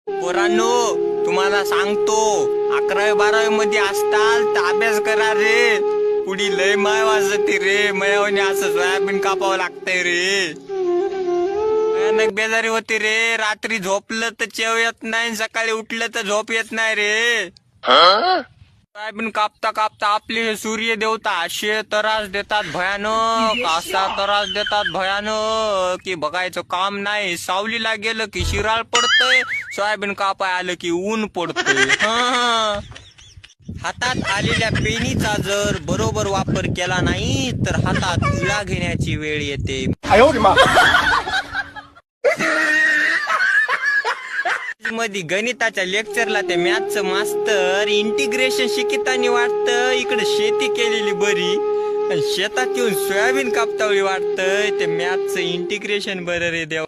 पोरांनो, तुम्हाला सांगतो 11वी-12वी मध्ये असताल तर अभ्यास करा रे. पुढी लय माय वाजते रे. मयावणी असं सोयाबीन कापावं लागतंय रे. भयानक बेजारी होती रे. रात्री झोपलं तर चेव येत नाही, सकाळी उठलं तर झोप येत नाही रे. सोयाबीन कापता कापता आपले सूर्य देवता असे त्रास देतात भयानक, असा त्रास देतात भयानक की बघायचं काम नाही. सावलीला गेलं की शिराळ पडतंय, सोयाबीन कापाय आलं की ऊन पडतंय. हातात आलेल्या पेनीचा जर बरोबर वापर केला नाही तर हातात विळा घेण्याची वेळ येते. मध्ये गणिताच्या लेक्चरला ते मॅथचं मास्तर इंटिग्रेशन शिकितानी वाटतं इकडे शेती केलेली बरी, आणि शेतात येऊन सोयाबीन कापतावळी वाटतंय ते मॅथचं इंटिग्रेशन बरं रे देवा.